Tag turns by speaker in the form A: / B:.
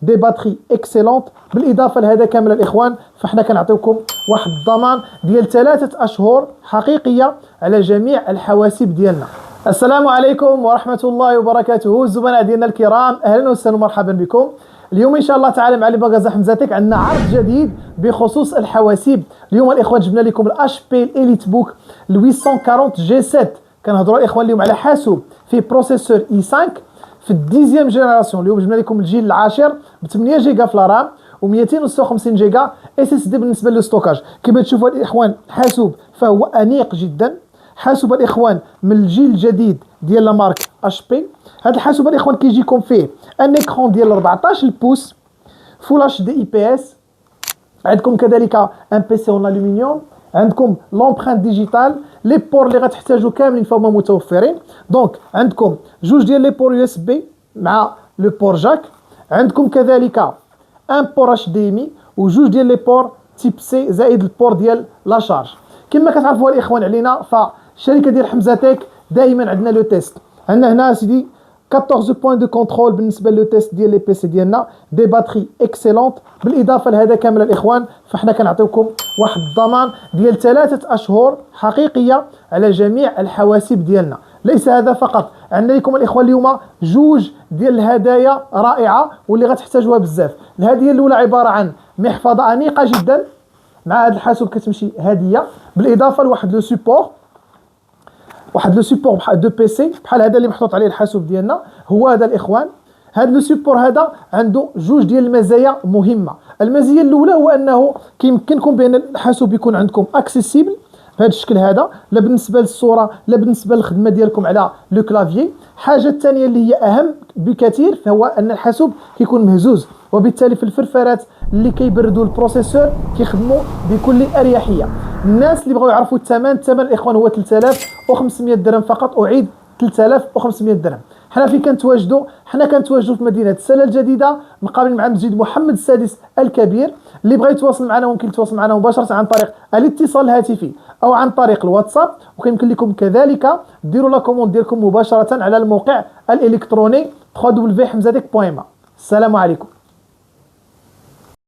A: دي باتري اكسيلونت. بالاضافه لهذا كامل الاخوان فاحنا كنعطيوكم واحد الضمان ديال 3 اشهر حقيقيه على جميع الحواسيب ديالنا. السلام عليكم ورحمه الله وبركاته الزبناء ديالنا الكرام، اهلا وسهلا ومرحبا بكم. اليوم ان شاء الله تعالى مع لي مغازا حمزاتك عندنا عرض جديد بخصوص الحواسيب. اليوم الاخوان جبنا لكم الاش بي اليت بوك 840 جي 7. كنهضروا الاخوان اليوم على حاسوب فيه بروسيسور اي 5 في الديزيام جينيراسيون. اليوم جبنا لكم الجيل العاشر ب 8 جيجا في الرام و256 جيجا اس اس دي بالنسبه للستوكاج. كما تشوفوا الاخوان حاسوب فهو انيق جدا، حاسوب الاخوان من الجيل الجديد ديال لا مارك اش بي. هذا الحاسوب الاخوان كيجيكم فيه ان ايكرون ديال 14 بوس فول اتش دي اي بي اس، عندكم كذلك ان بي سي اون الومنيوم، عندكم لومبرانت ديجيتال، لي بور اللي غتحتاجوا كاملين فهما متوفرين. دونك عندكم جوج ديال لي بور يو اس بي مع لو بور جاك، عندكم كذلك ان بور اتش دي ام اي وجوج ديال لي بور تيب سي زائد البور ديال لا شارج. كما كتعرفوا الاخوان علينا فالشركه ديال حمزاتك دائما عندنا لو تيست. عندنا هنا سيدي 14 بوين دو كونترول بالنسبه لو تيست ديال لي بي سي ديالنا، دي باتري اكسيلونت. بالاضافه لهذا كامل الاخوان فاحنا كنعطيوكم واحد الضمان ديال 3 اشهر حقيقيه على جميع الحواسيب ديالنا. ليس هذا فقط، عندنا لكم الاخوان اليوم جوج ديال الهدايا رائعه واللي غتحتاجوها بزاف. الهديه الاولى عباره عن محفظه انيقه جدا، مع هذا الحاسوب كتمشي هديه، بالاضافه لواحد لو سيبور، واحد لو سيبور بحال دو بي سي بحال هذا اللي محطوط عليه الحاسوب ديالنا. هو هذا الاخوان، هذا لو سيبور هذا عنده جوج ديال المزايا مهمه. المزيه الاولى هو انه كيمكنكم بان الحاسوب يكون عندكم اكسيسيبل بهذا الشكل هذا، لا بالنسبه للصوره لا بالنسبه للخدمه ديالكم على لو كلافيي. الحاجه الثانيه اللي هي اهم بكثير فهو ان الحاسوب كيكون مهزوز، وبالتالي في الفرفرات اللي كيبردوا البروسيسور كيخدموا بكل اريحيه. الناس اللي بغاو يعرفوا الثمن الاخوان هو 3500 درهم فقط. اعيد 3500 درهم. حنا فين كنتواجدوا؟ حنا كنتواجدوا في مدينه السله الجديده مقابل مع مسجد محمد السادس الكبير. اللي بغى يتواصل معنا ممكن يتواصل معنا مباشره عن طريق الاتصال الهاتفي او عن طريق الواتساب، وكيمكن لكم كذلك ديروا لا كوموند ديالكم مباشره على الموقع الالكتروني www.hamzatek.ma. السلام عليكم.